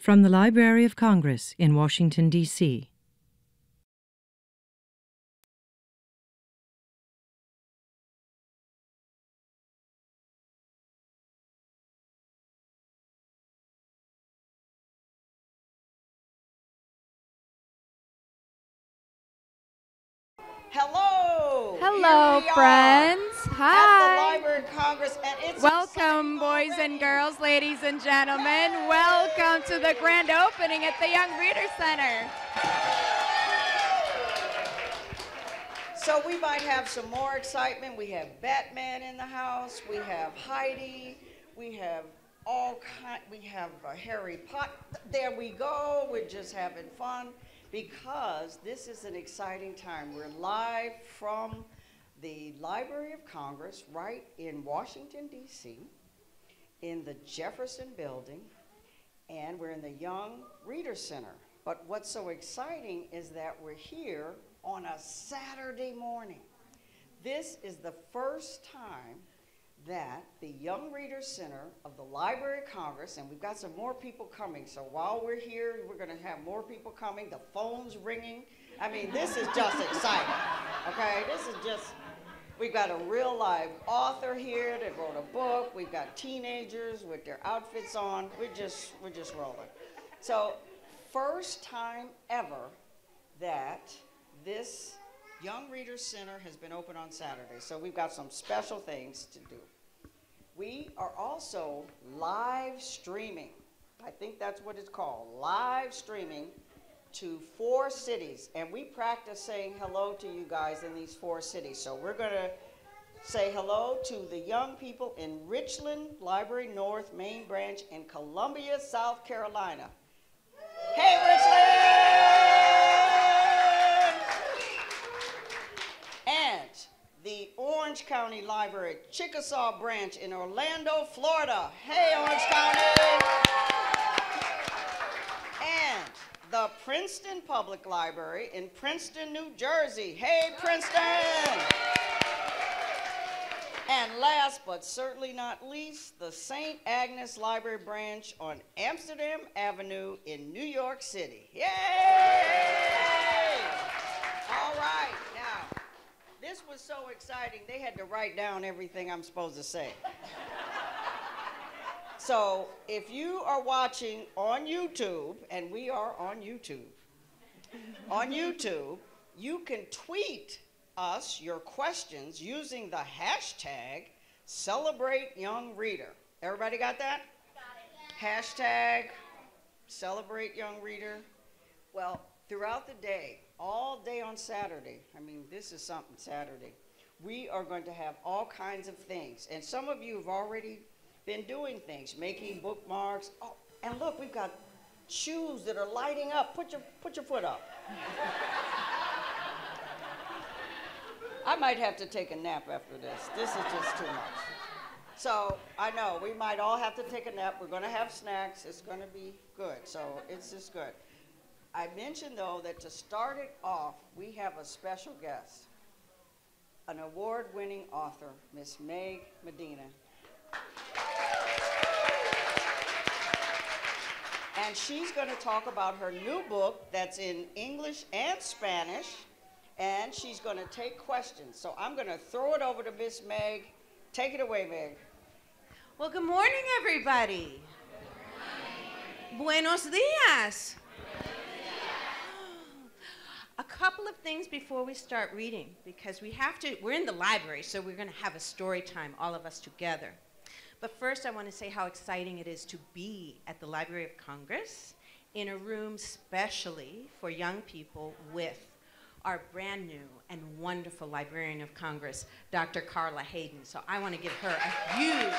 From the Library of Congress in Washington, D.C. Hello! Hello, friends. Hi. At the Library of Congress, and it's welcome, boys and girls, ladies and gentlemen. Welcome to the grand opening at the Young Reader Center. So we might have some more excitement. We have Batman in the house. We have Heidi. We have Harry Potter. There we go. We're just having fun because this is an exciting time. We're live from the Library of Congress right in Washington, D.C., in the Jefferson Building, and we're in the Young Reader Center. But what's so exciting is that we're here on a Saturday morning. This is the first time that the Young Reader Center of the Library of Congress, and we've got some more people coming, so while we're here, we're gonna have more people coming, the phone's ringing. I mean, this is just exciting, okay? This is just, we've got a real live author here that wrote a book. We've got teenagers with their outfits on. We're just rolling. So, first time ever that this Young Reader Center has been open on Saturday. So we've got some special things to do. We are also live streaming. I think that's what it's called, live streaming to 4 cities. And we practice saying hello to you guys in these 4 cities. So we're gonna say hello to the young people in Richland Library North Main Branch in Columbia, South Carolina. Hey, Richland! And the Orange County Library Chickasaw Branch in Orlando, Florida. Hey, Orange County! And the Princeton Public Library in Princeton, New Jersey. Hey, Princeton! And last but certainly not least, the St. Agnes Library Branch on Amsterdam Avenue in New York City. Yay! All right, now, this was so exciting, they had to write down everything I'm supposed to say. So if you are watching on YouTube, and we are on YouTube, you can tweet us your questions using the hashtag #CelebrateYoungReader. Everybody got that? Got it. Hashtag #CelebrateYoungReader. Well, throughout the day, all day on Saturday, I mean, this is something Saturday, we are going to have all kinds of things. And some of you have already been doing things, making bookmarks. Oh, and look, we've got shoes that are lighting up. Put your foot up. I might have to take a nap after this. This is just too much. So I know we might all have to take a nap. We're gonna have snacks. It's gonna be good. So it's just good. I mentioned though that to start it off, we have a special guest, an award-winning author, Miss Meg Medina. And she's gonna talk about her new book that's in English and Spanish, and she's going to take questions. So I'm going to throw it over to Miss Meg. Take it away, Meg. Well, good morning, everybody. Good morning. Buenos dias. A couple of things before we start reading, because we're in the library, so we're going to have a story time, all of us together. But first, I want to say how exciting it is to be at the Library of Congress in a room specially for young people with our brand new and wonderful Librarian of Congress, Dr. Carla Hayden. So I want to give her a huge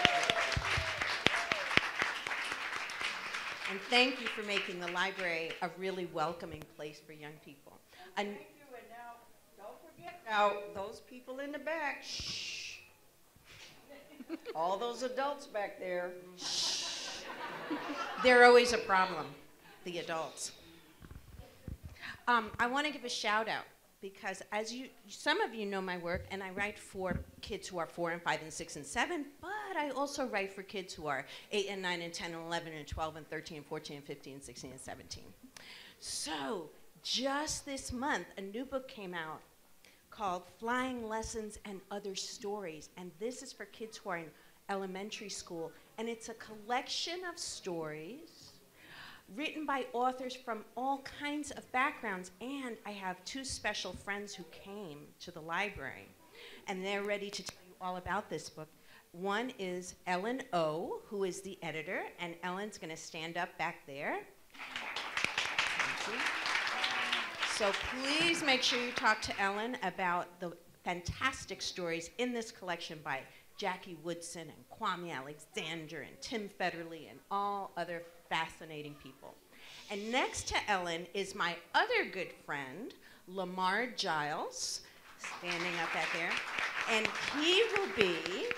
and thank you for making the library a really welcoming place for young people. And thank you, and now, don't forget now, those people in the back, shh. All those adults back there, shh. They're always a problem, the adults. I want to give a shout out because as some of you know my work, and I write for kids who are 4 and 5 and 6 and 7, but I also write for kids who are 8 and 9 and 10 and 11 and 12 and 13 and 14 and 15 and 16 and 17. So just this month, a new book came out called Flying Lessons and Other Stories, and this is for kids who are in elementary school, and it's a collection of stories written by authors from all kinds of backgrounds, and I have 2 special friends who came to the library, and they're ready to tell you all about this book. One is Ellen O, who is the editor, and Ellen's gonna stand up back there. Thank you. So please make sure you talk to Ellen about the fantastic stories in this collection by Jackie Woodson and Kwame Alexander and Tim Federle and all other fascinating people. And next to Ellen is my other good friend, Lamar Giles, standing up back there. And he will be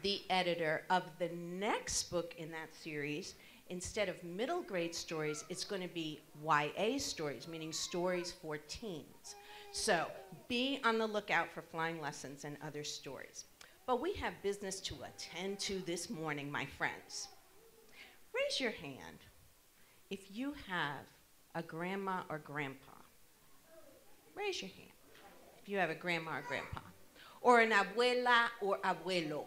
the editor of the next book in that series. Instead of middle grade stories, it's going to be YA stories, meaning stories for teens. So be on the lookout for Flying Lessons and Other Stories. But we have business to attend to this morning, my friends. Raise your hand if you have a grandma or grandpa. Raise your hand if you have a grandma or grandpa. Or an abuela or abuelo.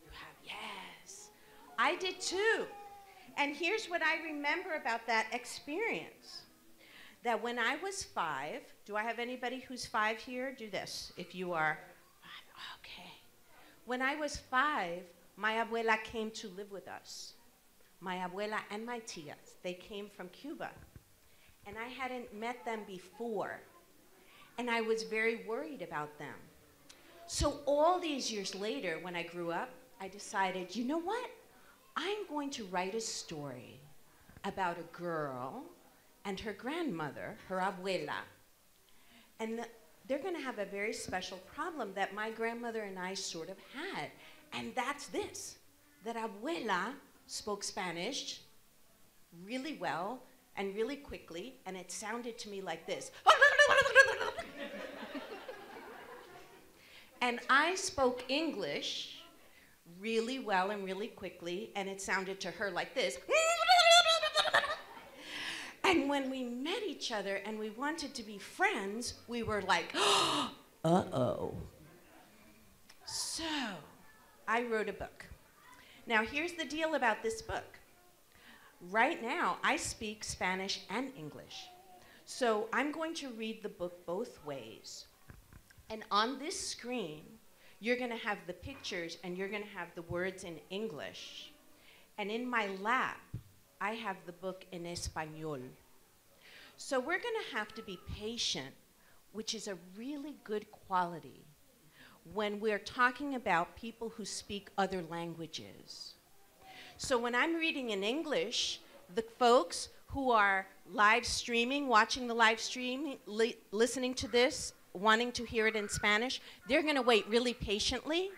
You have, yes. I did too. And here's what I remember about that experience. That when I was 5, do I have anybody who's 5 here? Do this. If you are 5, okay. When I was 5, my abuela came to live with us. My abuela and my tias, they came from Cuba. And I hadn't met them before. And I was very worried about them. So all these years later, when I grew up, I decided, you know what? I'm going to write a story about a girl and her grandmother, her abuela. And they're going to have a very special problem that my grandmother and I sort of had. And that's this, that abuela spoke Spanish really well and really quickly, and it sounded to me like this. And I spoke English really well and really quickly, and it sounded to her like this. And when we met each other and we wanted to be friends, we were like, uh-oh. So I wrote a book. Now here's the deal about this book. Right now, I speak Spanish and English. So I'm going to read the book both ways. And on this screen, you're going to have the pictures and you're going to have the words in English. And in my lap, I have the book in Español. So we're going to have to be patient, which is a really good quality when we're talking about people who speak other languages. So when I'm reading in English, the folks who are live streaming, watching the live stream, listening to this, wanting to hear it in Spanish, they're going to wait really patiently.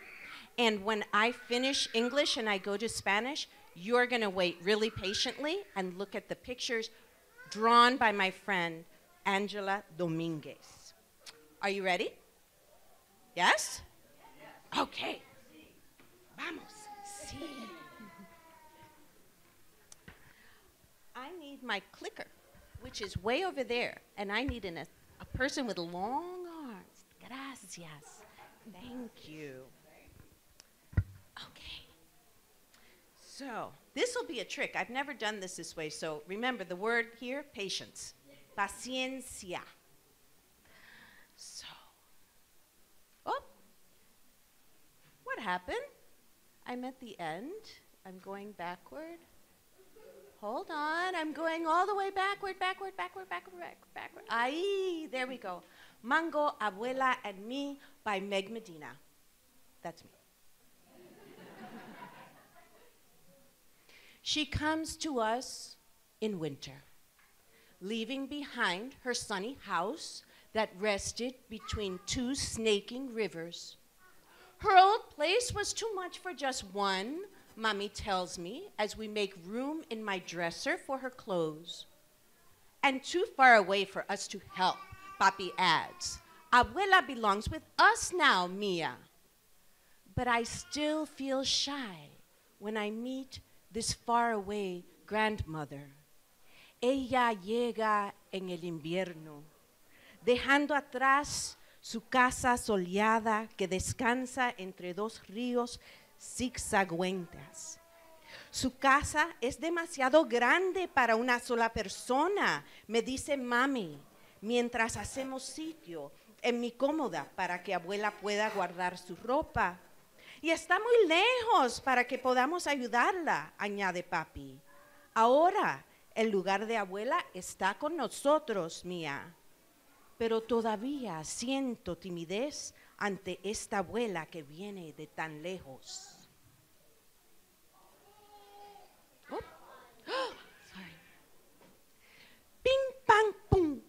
And when I finish English and I go to Spanish, you're going to wait really patiently and look at the pictures drawn by my friend, Angela Dominguez. Are you ready? Yes? Okay. Vamos. Sí. I need my clicker, which is way over there, and I need a person with long arms. Gracias. Thank you. Okay. So this will be a trick. I've never done this way. So remember the word here, patience. Paciencia. So, oh, what happened? I'm at the end. I'm going backward. Hold on, I'm going all the way backward. Ahí, there we go. Mango, Abuela and Me by Meg Medina. That's me. She comes to us in winter, leaving behind her sunny house that rested between 2 snaking rivers. Her old place was too much for just one, Mommy tells me, as we make room in my dresser for her clothes. And too far away for us to help Papi adds, Abuela belongs with us now, Mia. But I still feel shy when I meet this faraway grandmother. Ella llega en el invierno, dejando atrás su casa soleada que descansa entre dos ríos zigzaguentas. Su casa es demasiado grande para una sola persona, me dice mami, mientras hacemos sitio en mi cómoda para que abuela pueda guardar su ropa. Y está muy lejos para que podamos ayudarla, añade papi. Ahora el lugar de abuela está con nosotros, Mía. Pero todavía siento timidez ante esta abuela que viene de tan lejos. Sorry. Ping, pang, boom.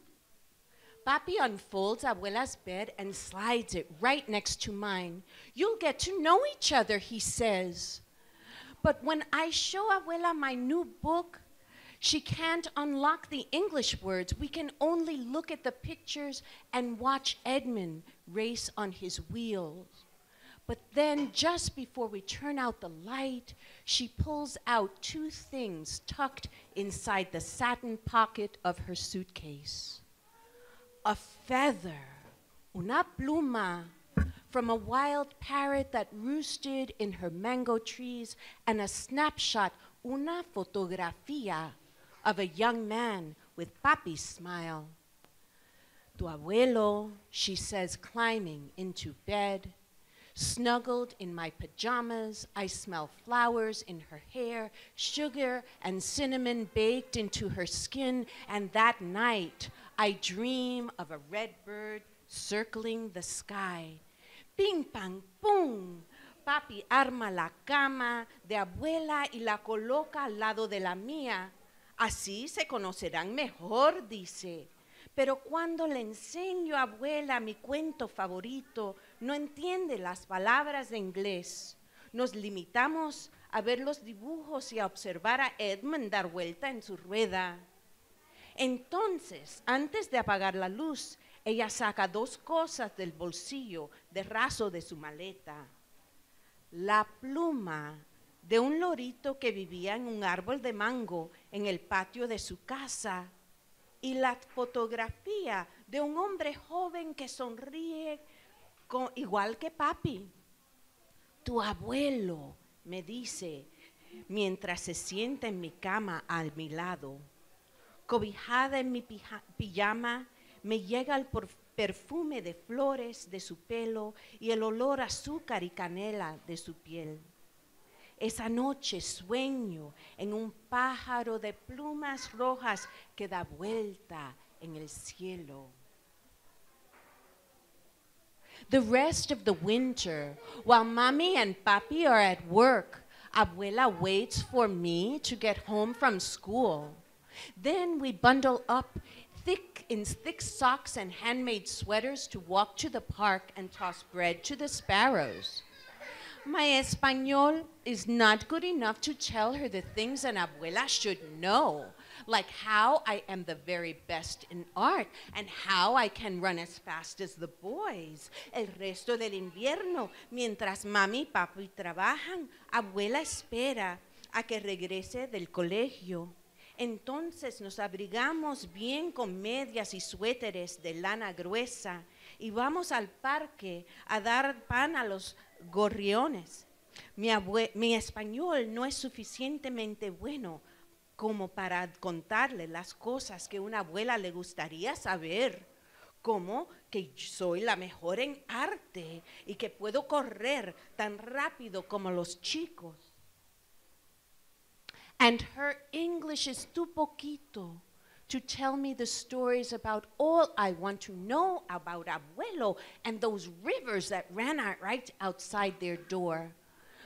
Papi unfolds Abuela's bed and slides it right next to mine. You'll get to know each other, he says. But when I show Abuela my new book, she can't unlock the English words. We can only look at the pictures and watch Edmund race on his wheels. But then, just before we turn out the light, she pulls out two things tucked inside the satin pocket of her suitcase. A feather, una pluma, from a wild parrot that roosted in her mango trees, and a snapshot, una fotografía, of a young man with Papi's smile. Tu abuelo, she says, climbing into bed. Snuggled in my pajamas, I smell flowers in her hair, sugar and cinnamon baked into her skin, and that night I dream of a red bird circling the sky. Ping, pang, boom. Papi arma la cama de abuela y la coloca al lado de la mía. Así se conocerán mejor, dice. Pero cuando le enseño a abuela mi cuento favorito, no entiende las palabras de inglés. Nos limitamos a ver los dibujos y a observar a Edmund dar vuelta en su rueda. Entonces, antes de apagar la luz, ella saca dos cosas del bolsillo de raso de su maleta. La pluma de un lorito que vivía en un árbol de mango en el patio de su casa y la fotografía de un hombre joven que sonríe igual que papi. Tu abuelo, me dice, mientras se sienta en mi cama a mi lado. Cobijada en mi pijama, me llega el perfume de flores de su pelo y el olor a azúcar y canela de su piel. Esa noche sueño en un pájaro de plumas rojas que da vuelta en el cielo. The rest of the winter, while Mommy and Papi are at work, Abuela waits for me to get home from school. Then we bundle up in thick socks and handmade sweaters to walk to the park and toss bread to the sparrows. My Espanol is not good enough to tell her the things an abuela should know, like how I am the very best in art and how I can run as fast as the boys. El resto del invierno, mientras mami y papi trabajan, abuela espera a que regrese del colegio. Entonces nos abrigamos bien con medias y suéteres de lana gruesa y vamos al parque a dar pan a los gorriones. Mi español no es suficientemente bueno como para contarle las cosas que una abuela le gustaría saber, como que soy la mejor en arte y que puedo correr tan rápido como los chicos. And her English is too poquito to tell me the stories about all I want to know about abuelo and those rivers that ran out right outside their door.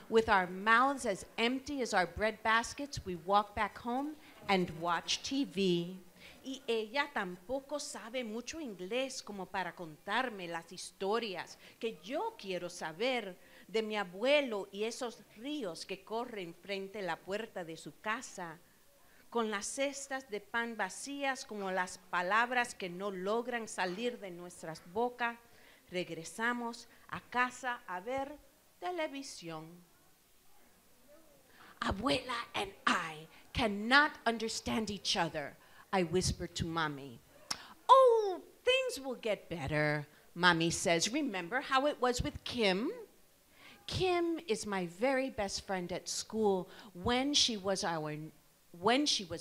With our mouths as empty as our bread baskets, we walk back home and watch TV. Y ella tampoco sabe mucho inglés como para contarme las historias que yo quiero saber de mi abuelo y esos ríos que corren frente a la puerta de su casa. con las cestas de pan vacías como las palabras que no logran salir de nuestras bocas, regresamos a casa a ver televisión. Abuela and I cannot understand each other, I whispered to Mommy. Oh, things will get better, Mommy says. Remember how it was with Kim? Kim is my very best friend at school. When she was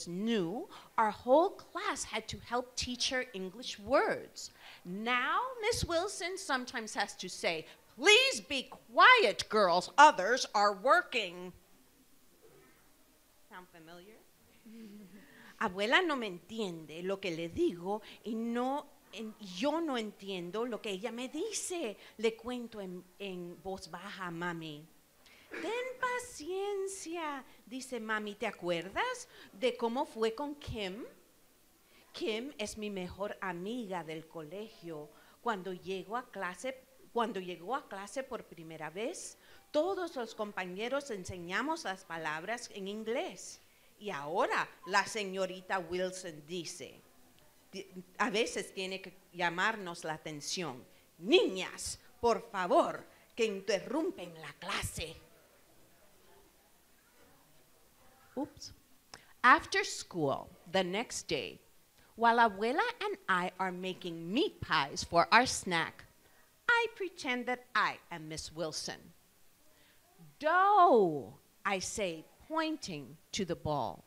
new, our whole class had to help teach her English words. Now, Miss Wilson sometimes has to say, "Please be quiet, girls, others are working." Sound familiar? Abuela no me entiende lo que le digo y yo no entiendo lo que ella me dice. Le cuento en voz baja a Mami. Ten paciencia, dice Mami. ¿Te acuerdas de cómo fue con Kim? Kim es mi mejor amiga del colegio. Cuando llegó a clase por primera vez, todos los compañeros enseñamos las palabras en inglés. Y ahora la señorita Wilson dice, a veces tiene que llamarnos la atención. Niñas, por favor, que interrumpen la clase. Oops. After school, the next day, while Abuela and I are making meat pies for our snack, I pretend that I am Miss Wilson. Dough, I say, pointing to the ball.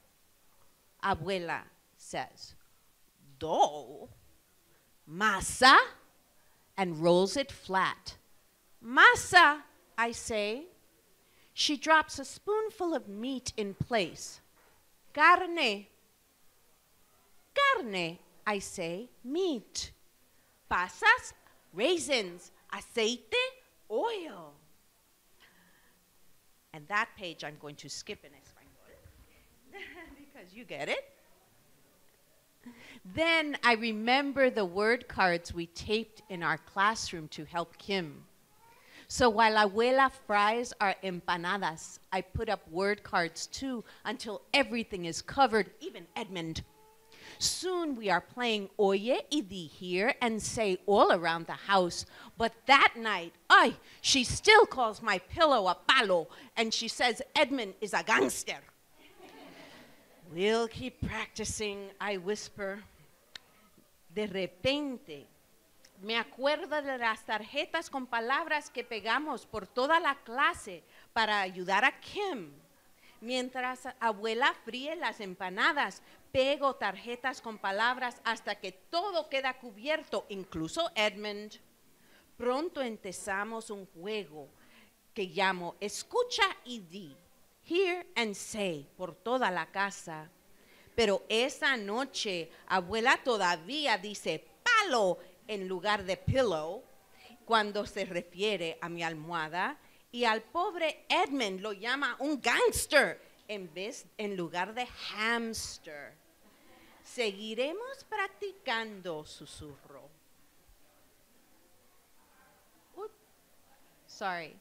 Abuela says, dough? Masa? And rolls it flat. Masa, I say. She drops a spoonful of meat in place. Carne. Carne, I say, meat. Pasas, raisins, aceite, oil. And that page I'm going to skip in Espanol because you get it. Then I remember the word cards we taped in our classroom to help Kim. So while Abuela fries our empanadas, I put up word cards too until everything is covered, even Edmund. Soon we are playing Oye y Di here and say all around the house. But that night, she still calls my pillow a palo, and she says Edmund is a gangster. We'll keep practicing, I whisper. De repente, me acuerdo de las tarjetas con palabras que pegamos por toda la clase para ayudar a Kim. Mientras Abuela fríe las empanadas, pego tarjetas con palabras hasta que todo queda cubierto, incluso Edmund. Pronto empezamos un juego que llamo Escucha y Di, Hear and Say, por toda la casa. Pero esa noche, Abuela todavía dice palo en lugar de pillow cuando se refiere a mi almohada, y al pobre Edmund lo llama un gangster en lugar de hamster. Seguiremos practicando, susurro. Sorry.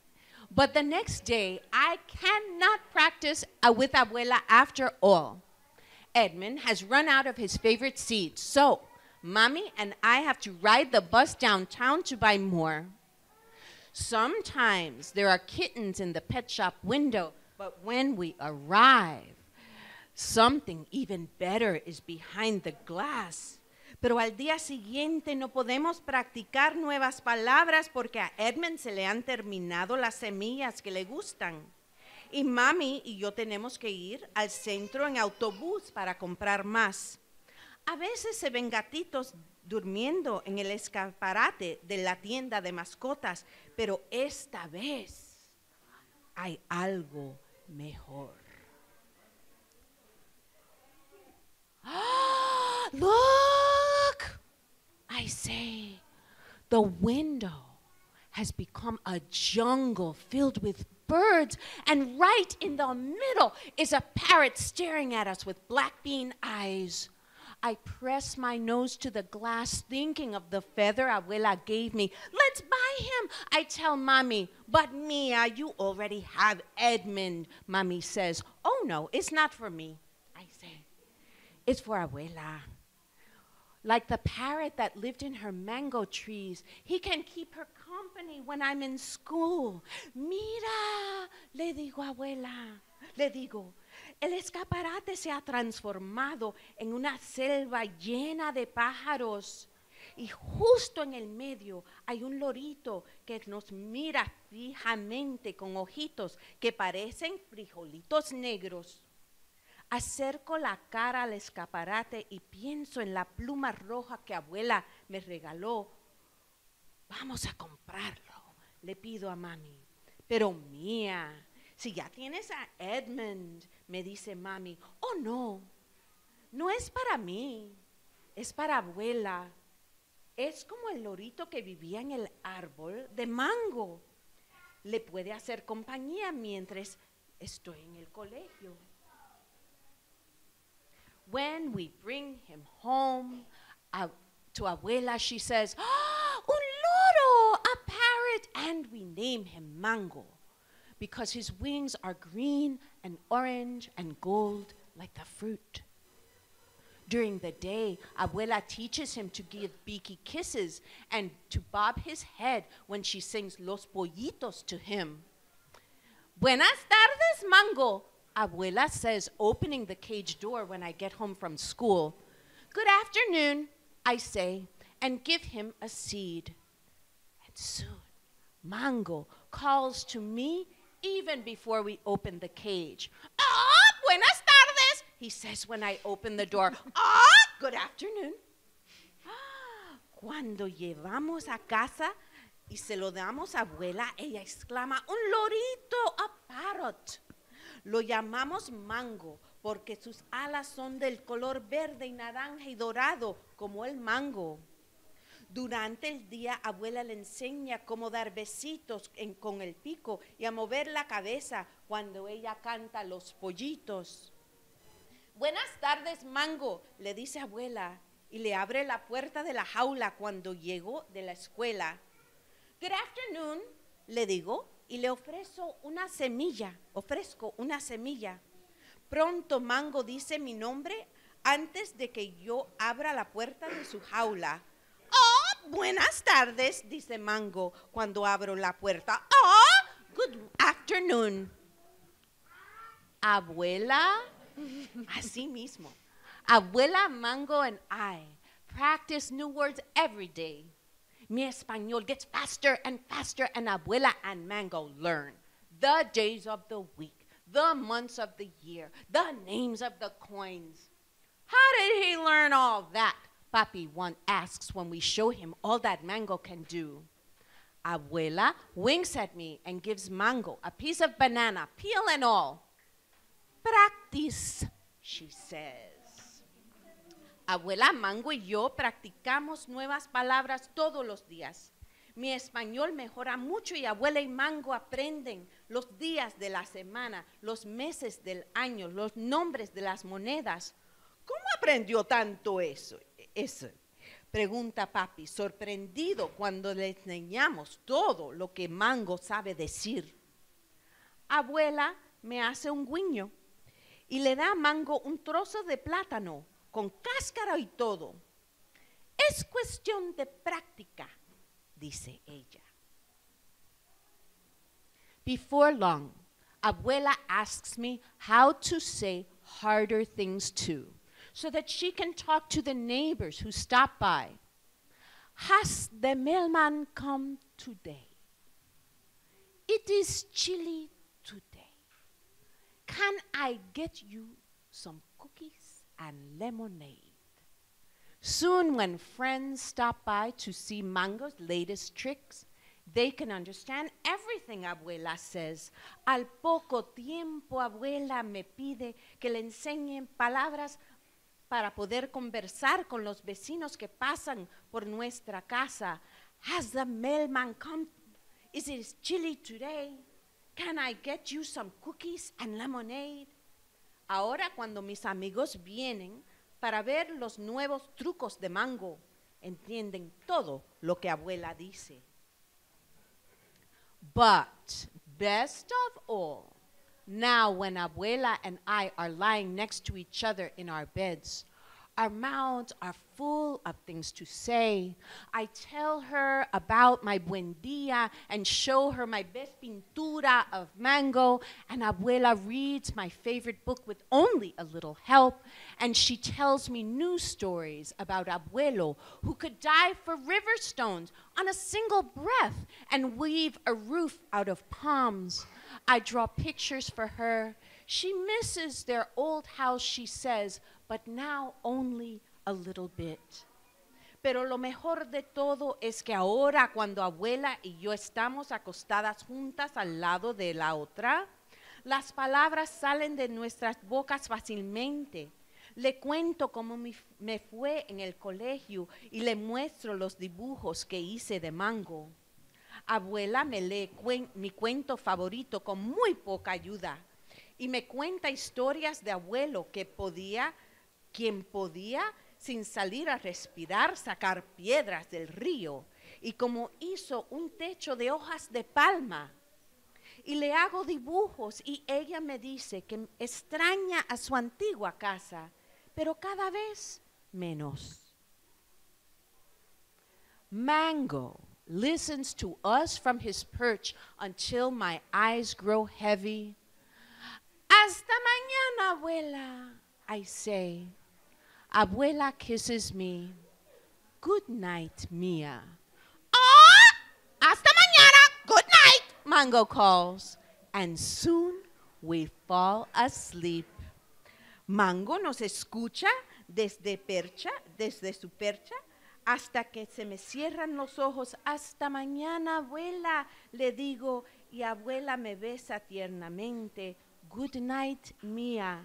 But the next day, I cannot practice with Abuela after all. Edmund has run out of his favorite seeds, so Mommy and I have to ride the bus downtown to buy more. Sometimes there are kittens in the pet shop window, but when we arrive, something even better is behind the glass. Pero al día siguiente no podemos practicar nuevas palabras porque a Edmund se le han terminado las semillas que le gustan. Y Mami y yo tenemos que ir al centro en autobús para comprar más. A veces se ven gatitos durmiendo en el escaparate de la tienda de mascotas, pero esta vez hay algo mejor. Look, I say, the window has become a jungle filled with birds, and right in the middle is a parrot staring at us with black bean eyes. I press my nose to the glass, thinking of the feather Abuela gave me. Let's buy him, I tell Mommy. But Mia, you already have Edmund, Mommy says. Oh no, it's not for me, I say. It's for Abuela. Like the parrot that lived in her mango trees, he can keep her company when I'm in school. Mira, le digo, Abuela, le digo, el escaparate se ha transformado en una selva llena de pájaros. Y justo en el medio hay un lorito que nos mira fijamente con ojitos que parecen frijolitos negros. Acerco la cara al escaparate y pienso en la pluma roja que Abuela me regaló. Vamos a comprarlo, le pido a mami. Pero mía, si ya tienes a Edmund, me dice mami. Oh no, no es para mí, es para Abuela. Es como el lorito que vivía en el árbol de mango. Le puede hacer compañía mientras estoy en el colegio. When we bring him home to Abuela, she says, "Oh, un loro, a parrot," and we name him Mango because his wings are green and orange and gold like the fruit. During the day, Abuela teaches him to give beaky kisses and to bob his head when she sings Los Pollitos to him. Buenas tardes, Mango, Abuela says, opening the cage door when I get home from school. Good afternoon, I say, and give him a seed. And soon, Mango calls to me even before we open the cage. Ah, buenas tardes, he says when I open the door. Ah, good afternoon. Cuando llevamos a casa y se lo damos a Abuela, ella exclama, un lorito, a parrot. Lo llamamos Mango porque sus alas son del color verde y naranja y dorado como el mango. Durante el día, Abuela le enseña cómo dar besitos con el pico y a mover la cabeza cuando ella canta Los Pollitos. Buenas tardes, Mango, le dice Abuela y le abre la puerta de la jaula cuando llegó de la escuela. Good afternoon, le digo, y le ofrezco una semilla. Pronto Mango dice mi nombre antes de que yo abra la puerta de su jaula. Oh, buenas tardes, dice Mango cuando abro la puerta. Oh, good afternoon. Abuela, así mismo. Abuela, Mango, and I practice new words every day. Mi español gets faster and faster, and Abuela and Mango learn the days of the week, the months of the year, the names of the coins. How did he learn all that? Papi asks when we show him all that Mango can do. Abuela winks at me and gives Mango a piece of banana, peel and all. Practice, she says. Abuela, Mango y yo practicamos nuevas palabras todos los días. Mi español mejora mucho y Abuela y Mango aprenden los días de la semana, los meses del año, los nombres de las monedas. ¿Cómo aprendió tanto eso? Pregunta Papi, sorprendido cuando le enseñamos todo lo que Mango sabe decir. Abuela me hace un guiño y le da a Mango un trozo de plátano con cáscara y todo. Es cuestión de práctica, dice ella. Before long, Abuela asks me how to say harder things too, so that she can talk to the neighbors who stop by. Has the mailman come today? It is chilly today. Can I get you some cookies and lemonade? Soon, when friends stop by to see Mango's latest tricks, they can understand everything Abuela says. Al poco tiempo, Abuela me pide que le enseñen palabras para poder conversar con los vecinos que pasan por nuestra casa. Has the mailman come? Is it chilly today? Can I get you some cookies and lemonade? Ahora cuando mis amigos vienen para ver los nuevos trucos de Mango, entienden todo lo que Abuela dice. But best of all, now when Abuela and I are lying next to each other in our beds, Our mouths are full of things to say. I tell her about my buen dia and show her my best pintura of mango, and Abuela reads my favorite book with only a little help, and she tells me new stories about Abuelo who could dive for river stones on a single breath and weave a roof out of palms. I draw pictures for her. She misses their old house, she says, but now only a little bit. Pero lo mejor de todo es que ahora cuando Abuela y yo estamos acostadas juntas al lado de la otra, las palabras salen de nuestras bocas fácilmente. Le cuento cómo me fue en el colegio y le muestro los dibujos que hice de mango. Abuela me lee mi cuento favorito con muy poca ayuda y me cuenta historias de abuelo quien podía, sin salir a respirar, sacar piedras del río, y como hizo un techo de hojas de palma. Y le hago dibujos y ella me dice que extraña a su antigua casa, pero cada vez menos. Mango listens to us from his perch until my eyes grow heavy. Hasta mañana, abuela, I say. Abuela kisses me. Good night, Mia. Ah! Hasta mañana. Good night, Mango calls. And soon we fall asleep. Mango nos escucha desde su percha, hasta que se me cierran los ojos. Hasta mañana, abuela, le digo, y abuela me besa tiernamente. Good night, Mia.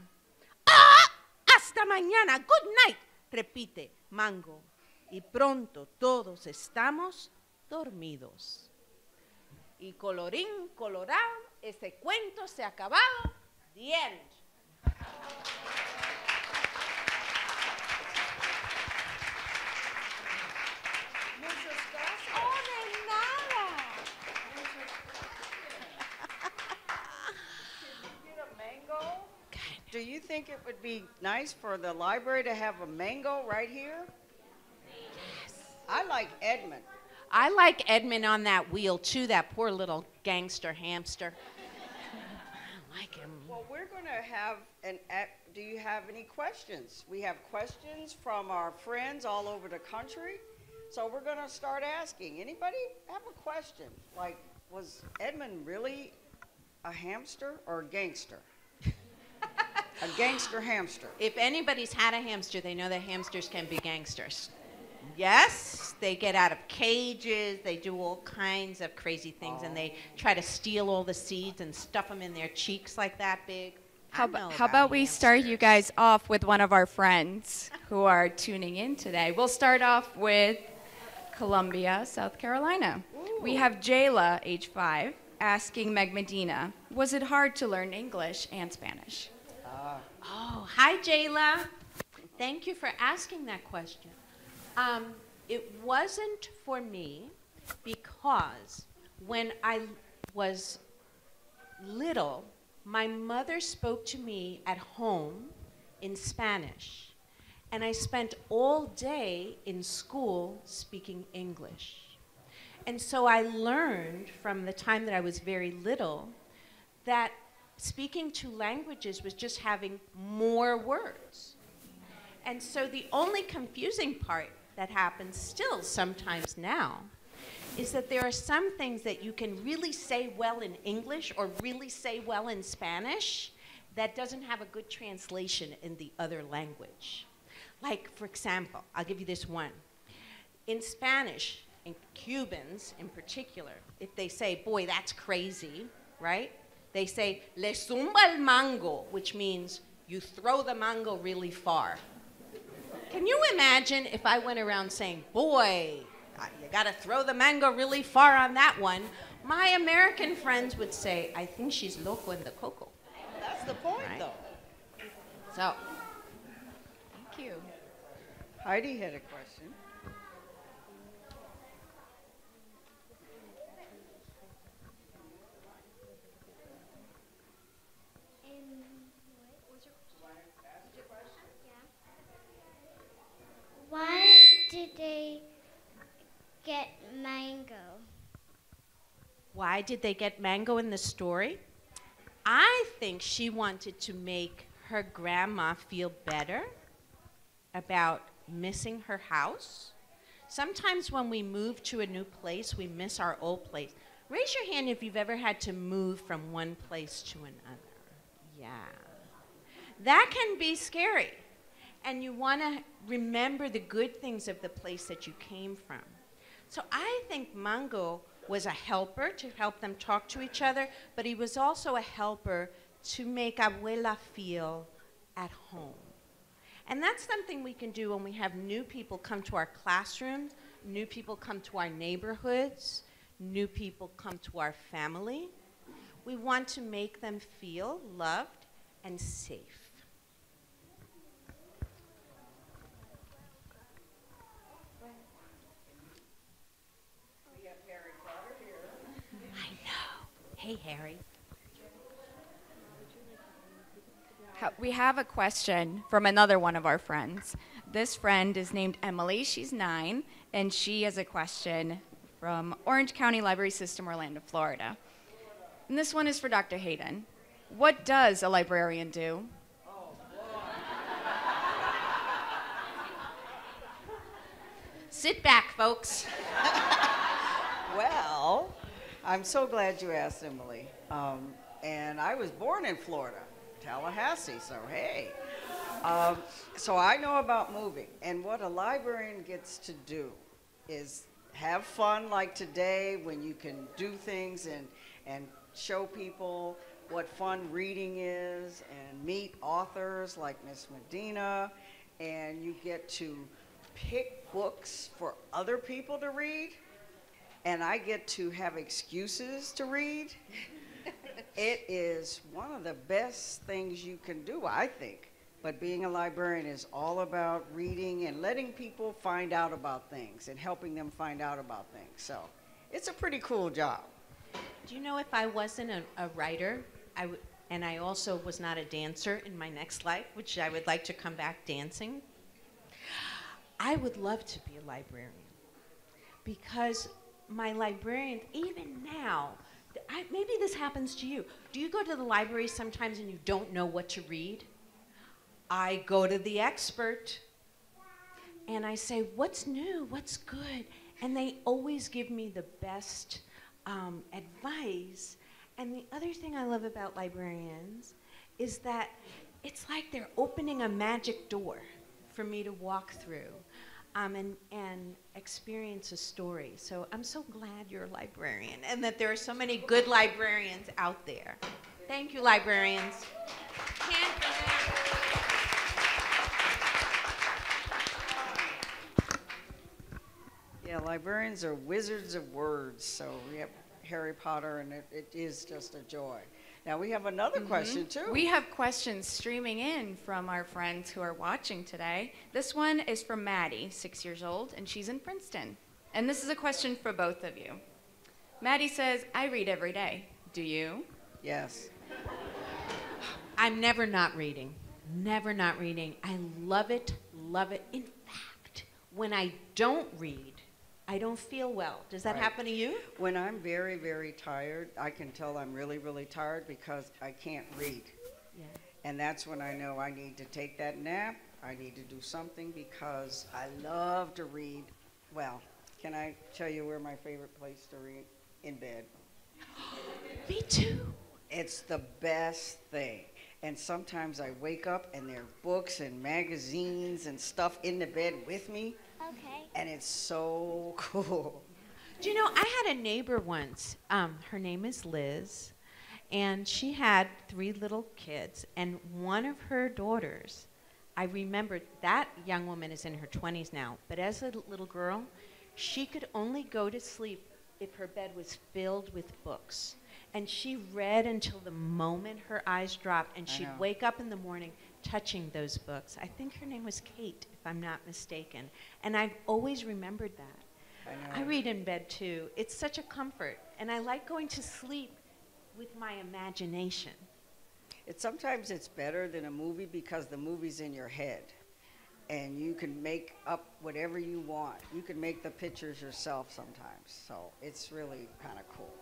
¡Ah! Hasta mañana, good night, repite Mango. Y pronto todos estamos dormidos. Y colorín colorado, ese cuento se ha acabado. The end. Oh, de nada. Do you think it would be nice for the library to have a mango right here? Yes. I like Edmund. I like Edmund on that wheel too, that poor little gangster hamster. I like him. Well, we're going to have do you have any questions? We have questions from our friends all over the country. So we're going to start asking. Anybody have a question? Like, was Edmund really a hamster or a gangster? A gangster hamster. If anybody's had a hamster, they know that hamsters can be gangsters. Yes, they get out of cages, they do all kinds of crazy things, and they try to steal all the seeds and stuff them in their cheeks like that big. How about we start you guys off with one of our friends who are tuning in today? We'll start off with Columbia, South Carolina. Ooh. We have Jayla, age 5, asking Meg Medina, was it hard to learn English and Spanish? Oh, hi, Jayla. Thank you for asking that question. It wasn't for me because when I was little, my mother spoke to me at home in Spanish, and I spent all day in school speaking English. And so I learned from the time that I was very little that speaking two languages was just having more words. And so the only confusing part that happens still sometimes now is that there are some things that you can really say well in English or really say well in Spanish that doesn't have a good translation in the other language. Like, for example, I'll give you this one. In Spanish, in Cubans in particular, if they say, boy, that's crazy, right? They say, le zumba el mango, which means you throw the mango really far. Can you imagine if I went around saying, boy, you gotta throw the mango really far on that one? My American friends would say, I think she's loco in the coco. That's the point, right? Though. So, thank you. Heidi had a question. did they get mango? Why did they get mango in the story? I think she wanted to make her grandma feel better about missing her house. Sometimes when we move to a new place, we miss our old place. Raise your hand if you've ever had to move from one place to another. Yeah. That can be scary. And you want to remember the good things of the place that you came from. So I think Mango was a helper to help them talk to each other, but he was also a helper to make Abuela feel at home. And that's something we can do when we have new people come to our classrooms, new people come to our neighborhoods, new people come to our family. We want to make them feel loved and safe. Hey, Harry. We have a question from another one of our friends. This friend is named Emily. She's 9, and she has a question from Orange County Library System, Orlando, Florida. And this one is for Dr. Hayden. What does a librarian do? Sit back, folks. Well, I'm so glad you asked, Emily. And I was born in Florida, Tallahassee, so hey. So I know about moving. And what a librarian gets to do is have fun like today when you can do things and show people what fun reading is and meet authors like Miss Medina. And you get to pick books for other people to read. And I get to have excuses to read. It is one of the best things you can do, I think. But being a librarian is all about reading and letting people find out about things and helping them find out about things. So it's a pretty cool job. Do you know, if I wasn't a writer, and I also was not a dancer in my next life, which I would like to come back dancing, I would love to be a librarian. Because my librarians, even now, maybe this happens to you. Do you go to the library sometimes and you don't know what to read? I go to the expert and I say, what's new, what's good? And they always give me the best advice. And the other thing I love about librarians is that it's like they're opening a magic door for me to walk through. And experience a story. So I'm so glad you're a librarian and that there are so many good librarians out there. Thank you, librarians. Yeah, librarians are wizards of words. So we have Harry Potter, and it is just a joy. Now we have another question too. We have questions streaming in from our friends who are watching today. This one is from Maddie, 6 years old, and she's in Princeton. And this is a question for both of you. Maddie says, I read every day. Do you? Yes. I'm never not reading. Never not reading. I love it, love it. In fact, when I don't read, I don't feel well. Does that happen to you? When I'm very, very tired, I can tell I'm really, really tired because I can't read. Yeah. And that's when I know I need to take that nap. I need to do something because I love to read. Well, can I tell you where my favorite place to read? In bed. Me too. It's the best thing. And sometimes I wake up and there are books and magazines and stuff in the bed with me. Okay. And it's so cool. Do you know, I had a neighbor once. Her name is Liz. And she had 3 little kids. And one of her daughters, I remember that young woman is in her 20s now. But as a little girl, she could only go to sleep if her bed was filled with books. And she read until the moment her eyes dropped, and she'd wake up in the morning touching those books. I think her name was Kate, if I'm not mistaken. And I've always remembered that. I read in bed too. It's such a comfort. And I like going to sleep with my imagination. Sometimes it's better than a movie because the movie's in your head. and you can make up whatever you want. You can make the pictures yourself sometimes, so it's really kind of cool.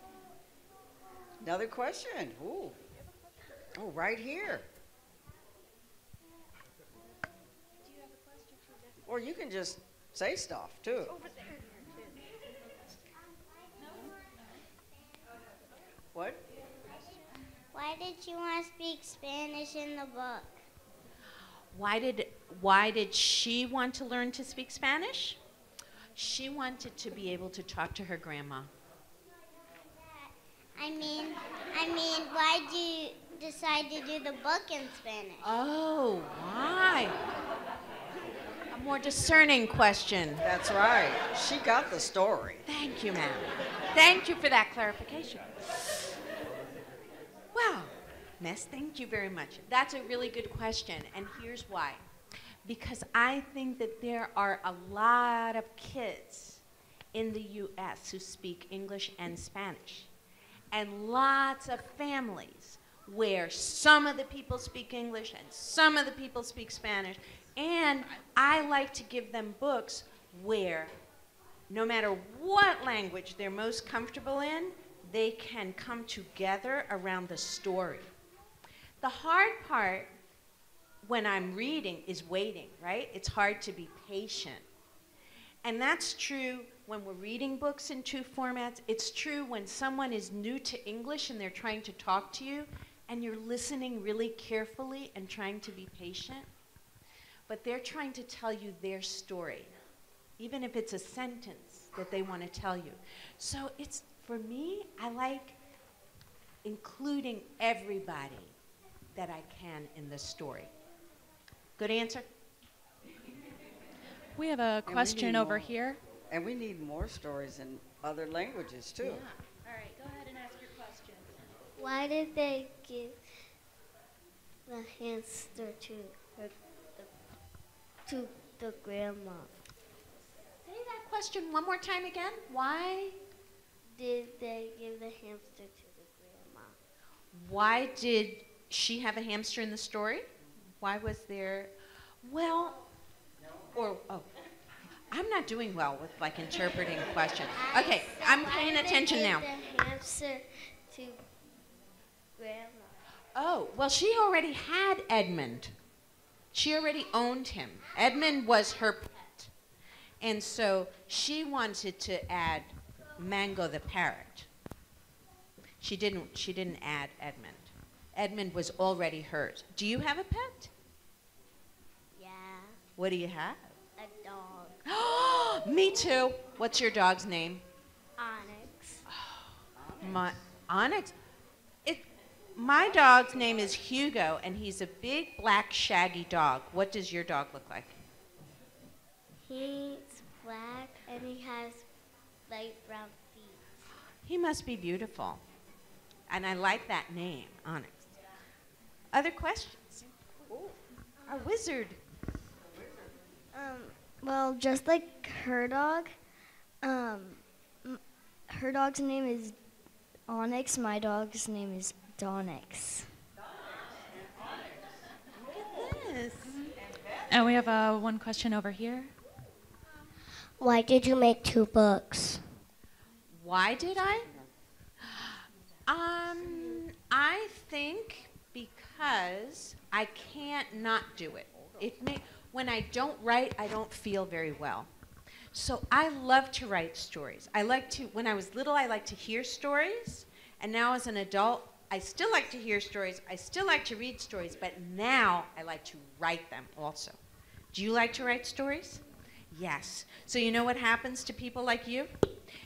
Another question. Ooh. Oh, right here. Or you can just say stuff too. What? Why did you want to speak Spanish in the book? Why did she want to learn to speak Spanish? She wanted to be able to talk to her grandma. I mean, why did you decide to do the book in Spanish? Oh, why? A more discerning question. That's right. She got the story. Thank you, ma'am. Thank you for that clarification. Wow, Miss, thank you very much. That's a really good question, and here's why. Because I think that there are a lot of kids in the U.S. who speak English and Spanish, and lots of families where some of the people speak English and some of the people speak Spanish, and I like to give them books where no matter what language they're most comfortable in, they can come together around the story. The hard part when I'm reading is waiting, right? It's hard to be patient. And that's true when we're reading books in two formats. It's true when someone is new to English and they're trying to talk to you and you're listening really carefully and trying to be patient. But they're trying to tell you their story, even if it's a sentence that they want to tell you. So it's, for me, I like including everybody that I can in the story. Good answer? We have a question over here. And we need more stories in other languages too. Yeah. All right, go ahead and ask your question. Why did they give the hamster to the grandma? Say that question one more time again. Why Did they give the hamster to the grandma? Why did she have a hamster in the story? Why was there, well, or, oh, I'm not doing well with like interpreting questions. Okay, I'm paying attention now. Why did they give the hamster to grandma? Oh, well, she already had Edmund. She already owned him. Edmund was her pet. And so she wanted to add Mango the parrot. She didn't add Edmund. Edmund was already hers. Do you have a pet? Yeah, What do you have? a dog. Me too. What's your dog's name? Onyx. Onyx. My dog's name is Hugo, and he's a big, black, shaggy dog. What does your dog look like? He's black and he has light brown feet. He must be beautiful. And I like that name, Onyx. Other questions? Ooh, our wizard. Well, just like her dog, her dog's name is Onyx. My dog's name is Donix. Yes. And we have one question over here. Why did you make 2 books? Why did I? I think because I can't not do it. When I don't write, I don't feel very well. So I love to write stories. When I was little, I liked to hear stories. And now as an adult, I still like to hear stories. I still like to read stories. But now I like to write them also. Do you like to write stories? Yes. So you know what happens to people like you?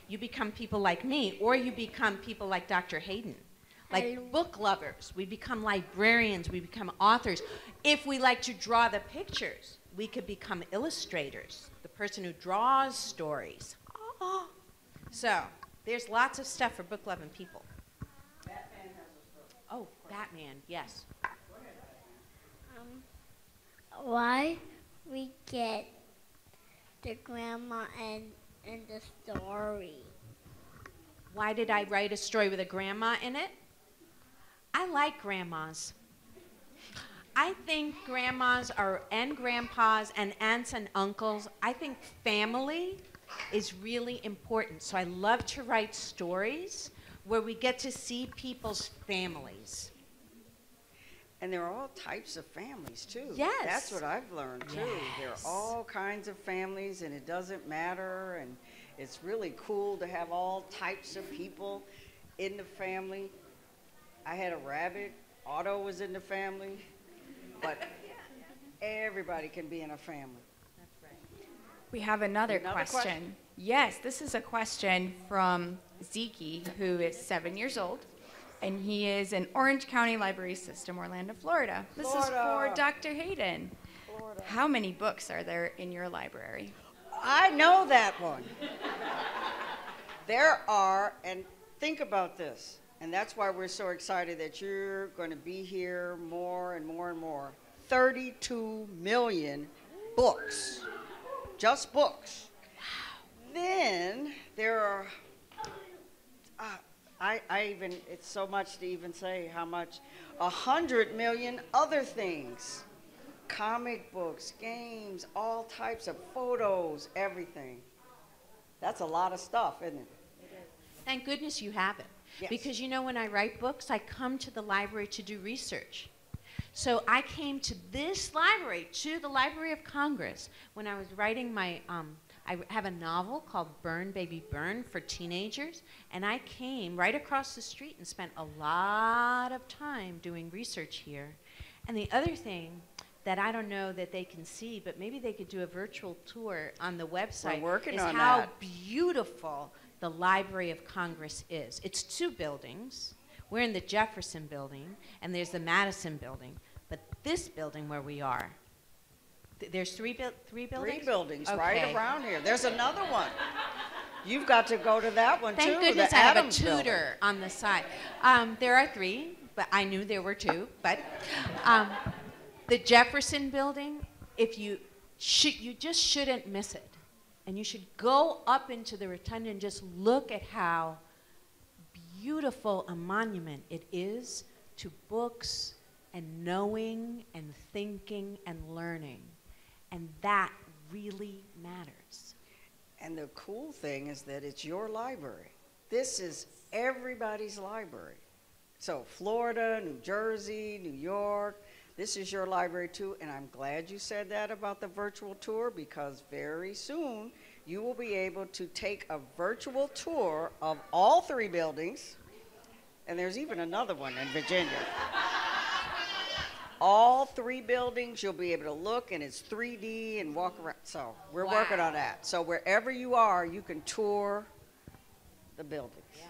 You become people like me, or you become people like Dr. Hayden. Like book lovers. We become librarians. We become authors. If we like to draw the pictures, we could become illustrators, the person who draws stories. Oh. So there's lots of stuff for book loving people. Batman has a story. Oh, Batman, yes. Why we get the grandma and the story? Why did I write a story with a grandma in it? I like grandmas. I think grandmas and grandpas and aunts and uncles, I think family is really important. So I love to write stories where we get to see people's families. And there are all types of families, too. Yes. That's what I've learned, too. There are Yes. all kinds of families, and it doesn't matter. And it's really cool to have all types of people in the family. I had a rabbit. Otto was in the family. But everybody can be in a family. That's right. We have another Another question. question? Yes, this is a question from Zeke, who is 7 years old, and he is in Orange County Library System, Orlando, Florida. This is for Dr. Hayden. Florida. How many books are there in your library? I know that one. There are, and think about this, and that's why we're so excited that you're going to be here more and more and more. 32 million books, just books. Then there are, it's so much to even say how much, 100 million other things. Comic books, games, all types of photos, everything. That's a lot of stuff, isn't it? Thank goodness you have it. Yes. Because you know, when I write books, I come to the library to do research. So I came to this library, to the Library of Congress, when I was writing my, I have a novel called Burn, Baby Burn for teenagers, and I came right across the street and spent a lot of time doing research here. And the other thing that I don't know that they can see, but maybe they could do a virtual tour on the website, We're working is on how that. beautiful the Library of Congress is. It's 2 buildings. We're in the Jefferson Building, and there's the Madison Building. But this building where we are, there's three buildings? 3 buildings Okay. right around here. There's another one. You've got to go to that one, too. Thank goodness the I have a Adams Building. tutor on the side. There are 3, but I knew there were 2. But the Jefferson Building, if you just shouldn't miss it. And you should go up into the rotunda and just look at how beautiful a monument it is to books and knowing and thinking and learning. And that really matters. And the cool thing is that it's your library. This is everybody's library. So Florida, New Jersey, New York, this is your library too. And I'm glad you said that about the virtual tour, because very soon you will be able to take a virtual tour of all 3 buildings. And there's even another one in Virginia. All 3 buildings, you'll be able to look, and it's 3D and walk around. So we're working on that. So wherever you are, you can tour the buildings. Yeah.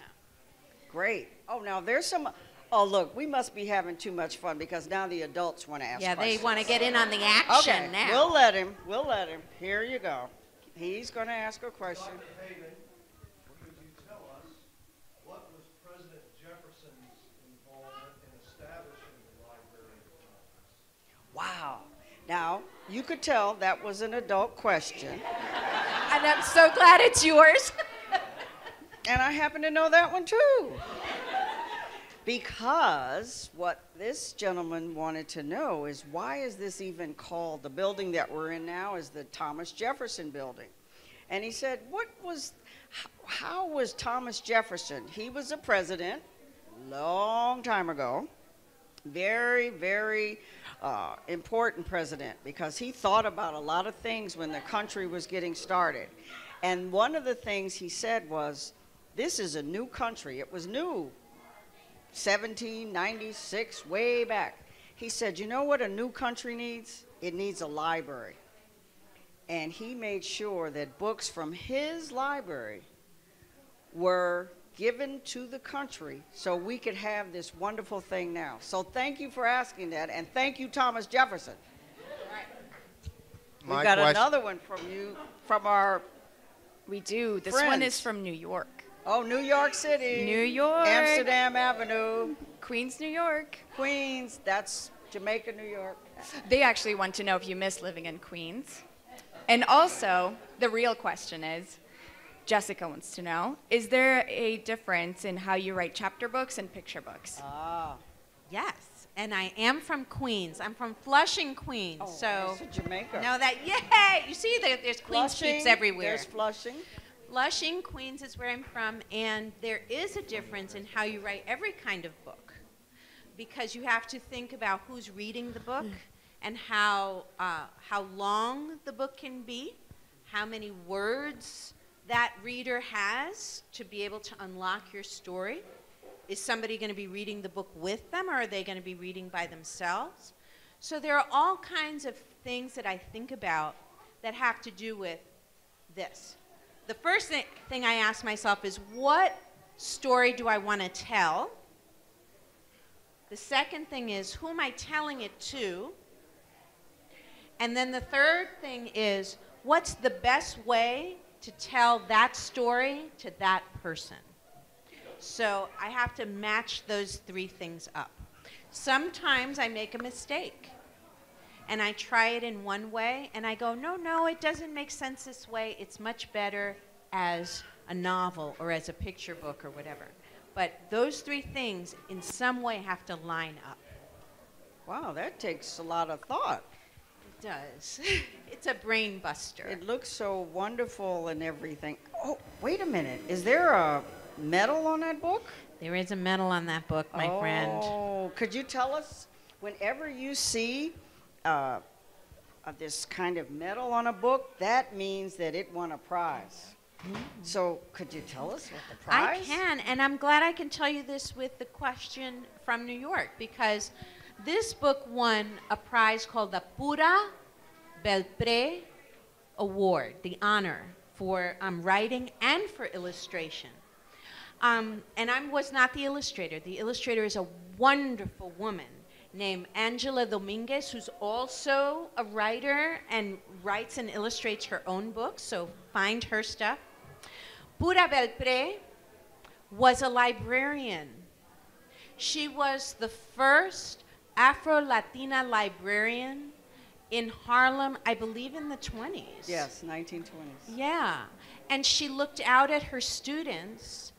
Great. Oh, now there's some, oh, look, we must be having too much fun, because now the adults want to ask Yeah, questions. they want to get in on the action Okay, now. we'll let him. Here you go. He's going to ask a question. Dr. Hayden, could you tell us what was President Jefferson's involvement in establishing the Library of Congress? Wow. Now, you could tell that was an adult question. And I'm so glad it's yours. And I happen to know that one too. Because what this gentleman wanted to know is, why is this even called, the building that we're in now is the Thomas Jefferson Building. And he said, how was Thomas Jefferson? He was a president long time ago. Very, very important president, because he thought about a lot of things when the country was getting started. And one of the things he said was, this is a new country. It was new. 1796, way back. He said, you know what a new country needs? It needs a library. And he made sure that books from his library were given to the country so we could have this wonderful thing now. So thank you for asking that, and thank you, Thomas Jefferson. We've got another one from you, from our We do. This friends. one is from New York. Oh, New York City. New York. Amsterdam Avenue. Queens, New York. Queens, that's Jamaica, New York. They actually want to know if you miss living in Queens. And also, the real question is, Jessica wants to know, is there a difference in how you write chapter books and picture books? Ah. Yes, and I am from Queens. I'm from Flushing, Queens. Oh, so that's Jamaica. know that, yay! You see, there's Queens peeps everywhere. There's Flushing. Flushing, Queens is where I'm from, and there is a difference in how you write every kind of book, because you have to think about who's reading the book and how long the book can be, how many words that reader has to be able to unlock your story. Is somebody going to be reading the book with them, or are they going to be reading by themselves? So there are all kinds of things that I think about that have to do with this. The first thing I ask myself is, what story do I want to tell? The second thing is, who am I telling it to? And then the third thing is, what's the best way to tell that story to that person? So I have to match those three things up. Sometimes I make a mistake, and I try it in one way, and I go, no, it doesn't make sense this way. It's much better as a novel or as a picture book or whatever. But those three things in some way have to line up. Wow, that takes a lot of thought. It does. It's a brain buster. It looks so wonderful and everything. Oh, wait a minute. Is there a medal on that book? There is a medal on that book, my friend. Oh, could you tell us, whenever you see this kind of medal on a book, that means that it won a prize. So could you tell us what the prize? I can, and I'm glad I can tell you this with the question from New York, because this book won a prize called the Pura Belpré Award, the honor for writing and for illustration. And I was not the illustrator. The illustrator is a wonderful woman named Angela Dominguez, who's also a writer and writes and illustrates her own books, so find her stuff. Pura Belpré was a librarian. She was the first Afro-Latina librarian in Harlem, I believe in the 20s. Yes, 1920s. Yeah, and she looked out at her students,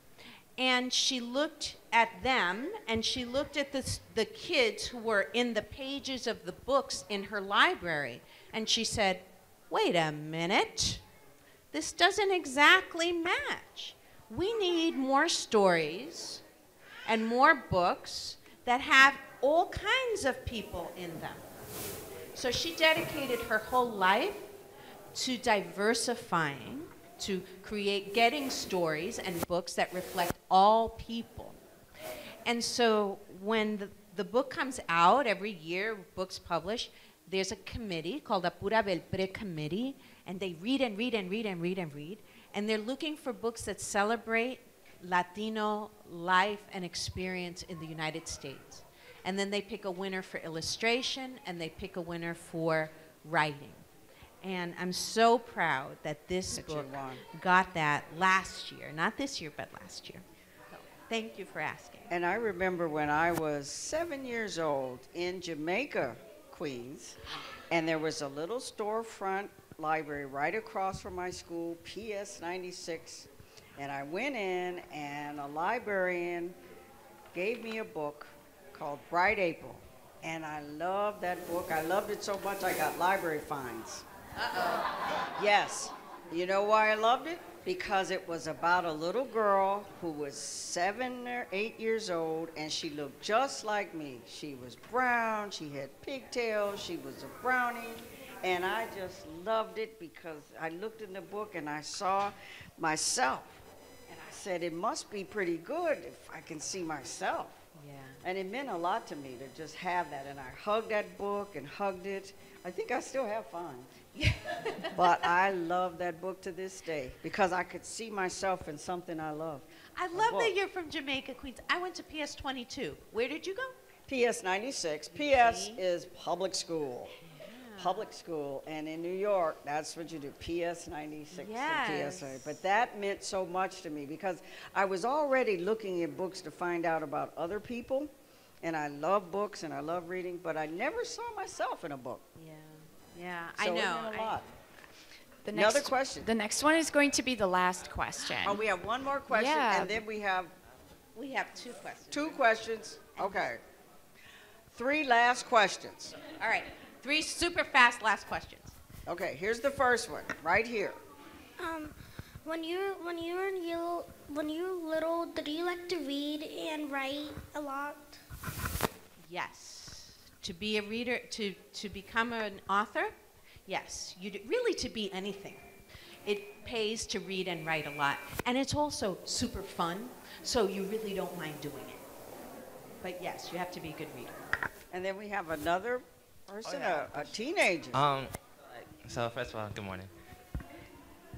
and she looked at them, and she looked at the kids who were in the pages of the books in her library, and she said, wait a minute, this doesn't exactly match. We need more stories and more books that have all kinds of people in them. So she dedicated her whole life to diversifying, to getting stories and books that reflect all people. And so when the book comes out every year, books published, there's a committee called the Pura Belpré Committee, and they read and read and read and read and read, and they're looking for books that celebrate Latino life and experience in the United States. And then they pick a winner for illustration, and they pick a winner for writing. And I'm so proud that this book got that last year. Not this year, but last year. So thank you for asking. And I remember when I was 7 years old in Jamaica, Queens, and there was a little storefront library right across from my school, PS 96. And I went in, and a librarian gave me a book called Bright April. And I loved that book. I loved it so much I got library fines. Uh-oh. Yes. You know why I loved it? Because it was about a little girl who was 7 or 8 years old, and she looked just like me. She was brown, she had pigtails, she was a brownie, and I just loved it because I looked in the book and I saw myself. And I said, it must be pretty good if I can see myself. Yeah. And it meant a lot to me to just have that. And I hugged that book and hugged it. I think I still have fines. But I love that book to this day because I could see myself in something I love. I love that you're from Jamaica, Queens. I went to PS 22. Where did you go? PS 96. PS is public school. Public school, and in New York, that's what you do, PS 96 and PSA. But that meant so much to me because I was already looking at books to find out about other people, and I love books and I love reading, but I never saw myself in a book. Yeah, so I know. It meant a lot. Another question. The next one is going to be the last question. Oh, we have one more question, Yeah. and then we have 2 questions. 2 questions. Okay. 3 last questions. All right, 3 super fast last questions. Okay, here's the first one, right here. When you were little, did you like to read and write a lot? Yes. To be a reader, to become an author, yes. Really to be anything. It pays to read and write a lot. And it's also super fun, so you really don't mind doing it. But yes, you have to be a good reader. And then we have another person, a teenager. So first of all, good morning.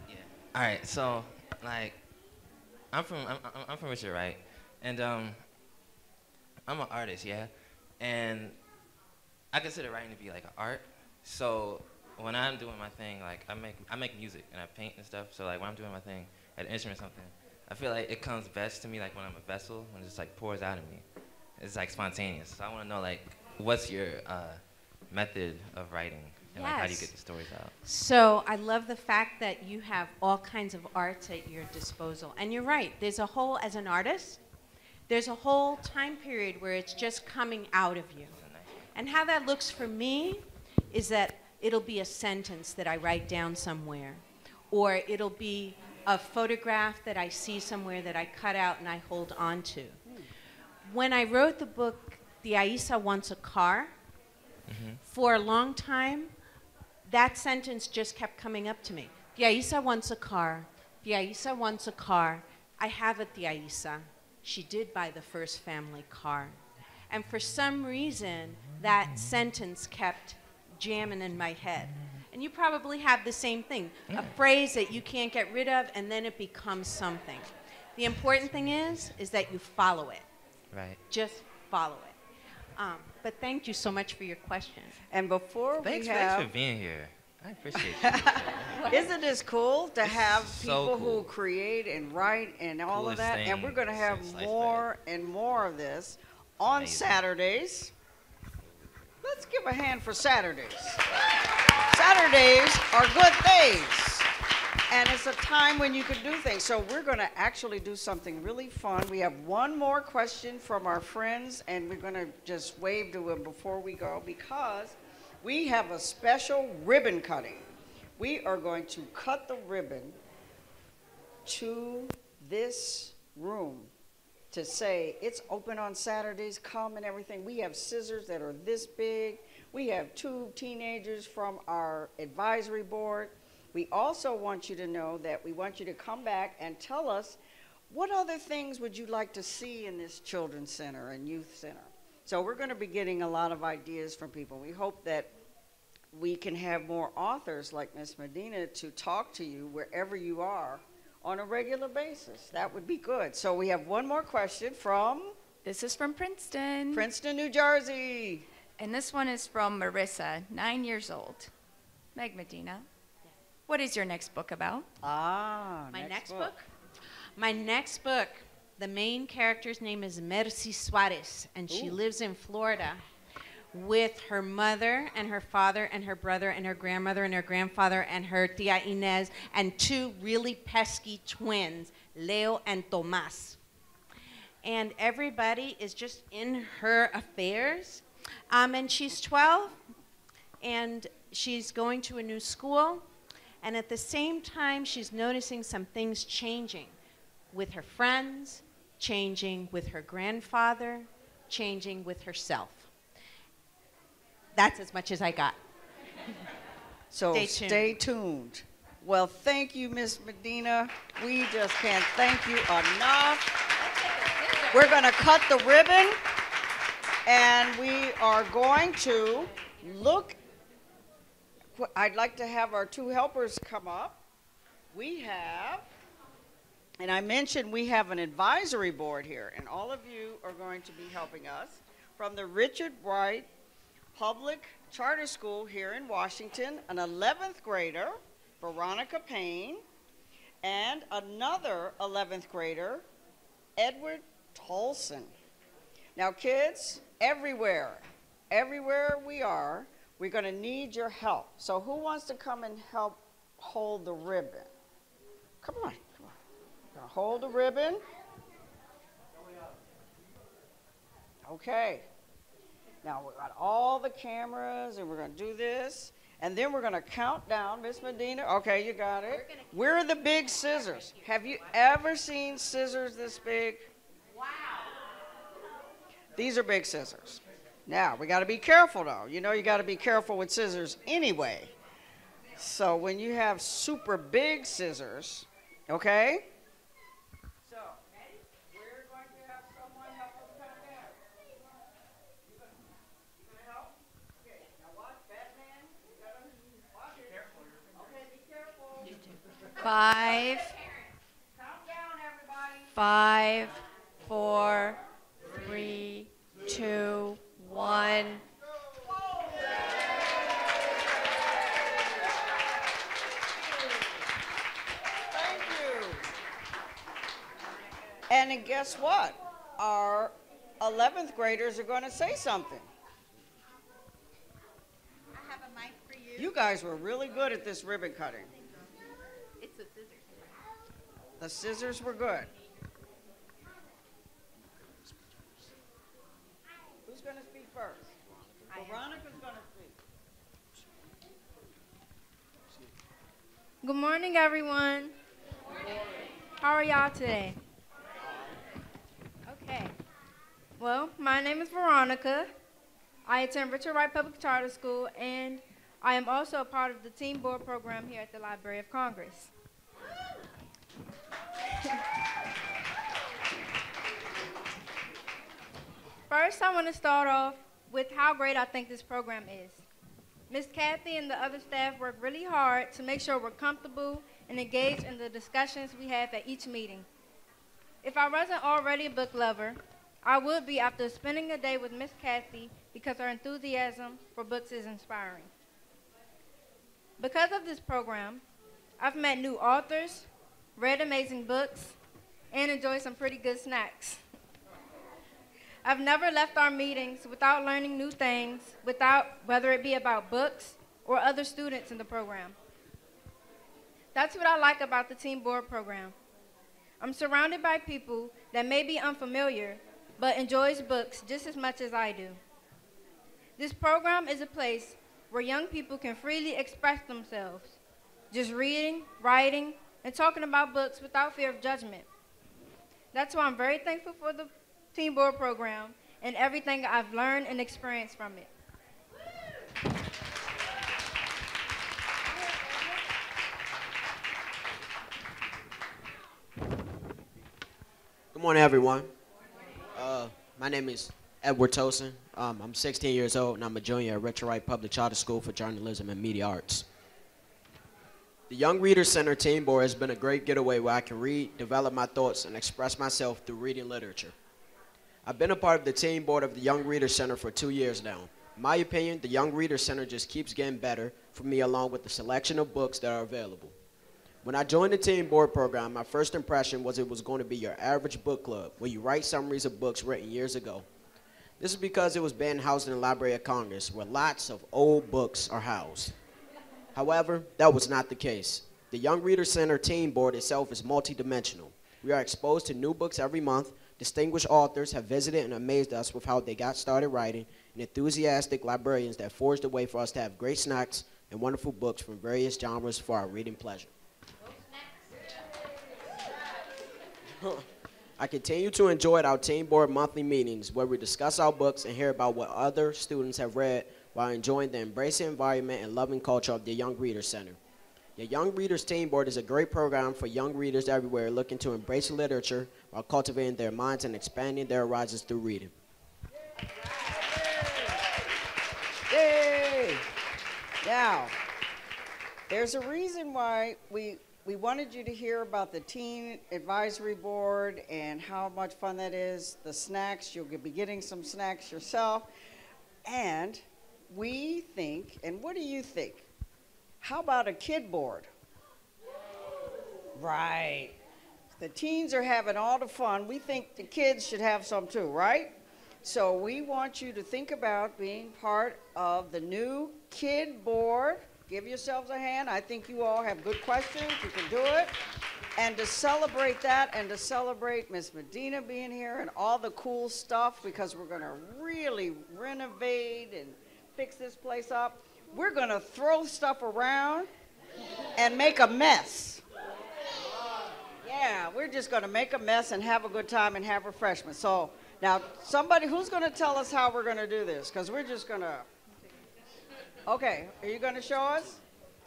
Yeah. All right. So like, I'm from Richard, right? And I'm an artist, yeah. And I consider writing to be like an art. So when I'm doing my thing, like I make music and I paint and stuff. So like when I'm doing my thing at an instrument or something, I feel like it comes best to me like when I'm a vessel, when it just like pours out of me. It's like spontaneous. So I want to know like, what's your method of writing? And like, how do you get the stories out? So I love the fact that you have all kinds of arts at your disposal. And you're right, there's a whole, as an artist, there's a whole time period where it's just coming out of you. And how that looks for me is that it'll be a sentence that I write down somewhere, or it'll be a photograph that I see somewhere that I cut out and I hold on to. When I wrote the book, The Aisa Wants a Car, for a long time, that sentence just kept coming up to me. The Aisa wants a car. The Aisa wants a car. I have it, the Aisa. She did buy the first family car. And for some reason, that sentence kept jamming in my head. And you probably have the same thing, a phrase that you can't get rid of, and then it becomes something. The important thing is that you follow it. Right. Just follow it. But thank you so much for your question. And before Thanks for being here. I appreciate you. Isn't this cool to have So people cool. who create and write and all of Coolest that? thing And we're going to have since sliced more and more of this on Amazing. Saturdays. Let's give a hand for Saturdays. Saturdays are good days. And it's a time when you can do things. So we're going to actually do something really fun. We have one more question from our friends, and we're going to just wave to them before we go because we have a special ribbon cutting. We are going to cut the ribbon to this room to say it's open on Saturdays, come and everything. We have scissors that are this big. We have 2 teenagers from our advisory board. We also want you to know that we want you to come back and tell us what other things would you like to see in this children's center and youth center. So we're going to be getting a lot of ideas from people. We hope that we can have more authors like Miss Medina to talk to you wherever you are on a regular basis. That would be good. So we have one more question from This is from Princeton. Princeton, New Jersey. And this one is from Marissa, 9 years old. Meg Medina, what is your next book about? My next book? My next book, the main character's name is Mercy Suarez, and she lives in Florida with her mother and her father and her brother and her grandmother and her grandfather and her tia Inez and 2 really pesky twins, Leo and Tomas. And everybody is just in her affairs. And she's 12, and she's going to a new school. And at the same time, she's noticing some things changing with her friends, changing with her grandfather, changing with herself. That's as much as I got. So Stay tuned. Well, thank you, Miss Medina. We just can't thank you enough. We're going to cut the ribbon, and we are going to look. I'd like to have our 2 helpers come up. We have, and I mentioned we have an advisory board here, and all of you are going to be helping us from the Richard Wright Public Charter School here in Washington, an 11th grader, Veronica Payne, and another 11th grader, Edward Tolson. Now, kids, everywhere we are, we're going to need your help. So who wants to come and help hold the ribbon? Come on. Now hold the ribbon. Okay. Now we got all the cameras, and we're going to do this. And then we're going to count down. Miss Medina, okay, you got it. We're the big scissors. Have you ever seen scissors this big? Wow. These are big scissors. Now, we got to be careful, though. You know you got to be careful with scissors anyway. So when you have super big scissors, okay? So, we're going to have someone help us count down. You gonna help? Okay, now watch, Batman. You gotta watch it. Okay, be careful. 5, Count down, everybody. 5, 4, 3, 2, 1. Thank you. And then guess what? Our 11th graders are going to say something. I have a mic for you. You guys were really good at this ribbon cutting. It's the scissors. The scissors were good. Who's going to speak first? Veronica's going to speak. Good morning, everyone. How are y'all today? Okay. Well, my name is Veronica. I attend Richard Wright Public Charter School, and I am also a part of the Team Board program here at the Library of Congress. First, I want to start off with how great I think this program is. Miss Kathy and the other staff work really hard to make sure we're comfortable and engaged in the discussions we have at each meeting. If I wasn't already a book lover, I would be after spending a day with Miss Kathy because her enthusiasm for books is inspiring. Because of this program, I've met new authors, read amazing books, and enjoyed some pretty good snacks. I've never left our meetings without learning new things, whether it be about books or other students in the program. That's what I like about the Team Board program. I'm surrounded by people that may be unfamiliar, but enjoys books just as much as I do. This program is a place where young people can freely express themselves, just reading, writing, and talking about books without fear of judgment. That's why I'm very thankful for the Team Board program and everything I've learned and experienced from it. Good morning, everyone. My name is Edward Tolson. I'm 16 years old, and I'm a junior at Richard Wright Public Charter School for Journalism and Media Arts. The Young Readers Center Team Board has been a great getaway where I can read, develop my thoughts, and express myself through reading literature. I've been a part of the Team Board of the Young Readers Center for 2 years now. In my opinion, the Young Readers Center just keeps getting better for me along with the selection of books that are available. When I joined the Team Board program, my first impression was it was going to be your average book club where you write summaries of books written years ago. This is because it was being housed in the Library of Congress, where lots of old books are housed. However, that was not the case. The Young Readers Center Team Board itself is multidimensional. We are exposed to new books every month. Distinguished authors have visited and amazed us with how they got started writing, and enthusiastic librarians that forged a way for us to have great snacks and wonderful books from various genres for our reading pleasure. I continue to enjoy our Team Board monthly meetings where we discuss our books and hear about what other students have read while enjoying the embracing environment and loving culture of the Young Readers Center. The Young Readers Team Board is a great program for young readers everywhere looking to embrace literature while cultivating their minds and expanding their horizons through reading. Yay! Now, there's a reason why we wanted you to hear about the Teen Advisory Board and how much fun that is, the snacks. You'll be getting some snacks yourself. And we think, and what do you think? How about a kid board? Right. The teens are having all the fun. We think the kids should have some too, right? So we want you to think about being part of the new kid board. Give yourselves a hand. I think you all have good questions. You can do it. And to celebrate that and to celebrate Miss Medina being here and all the cool stuff, because we're going to really renovate and fix this place up, we're going to throw stuff around and make a mess. Yeah, we're just going to make a mess and have a good time and have refreshments. So now somebody, who's going to tell us how we're going to do this? Because we're just going to, okay, are you going to show us?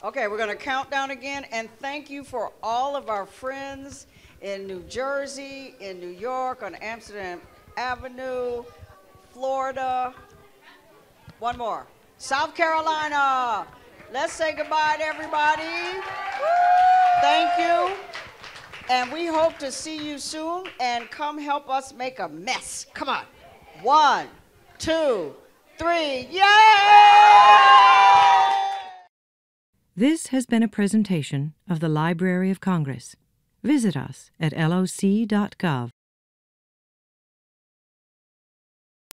Okay, we're going to count down again, and thank you for all of our friends in New Jersey, in New York, on Amsterdam Avenue, Florida. One more. South Carolina. Let's say goodbye to everybody. Thank you. And we hope to see you soon, and come help us make a mess. Come on. 1, 2, 3. Yay! This has been a presentation of the Library of Congress. Visit us at loc.gov.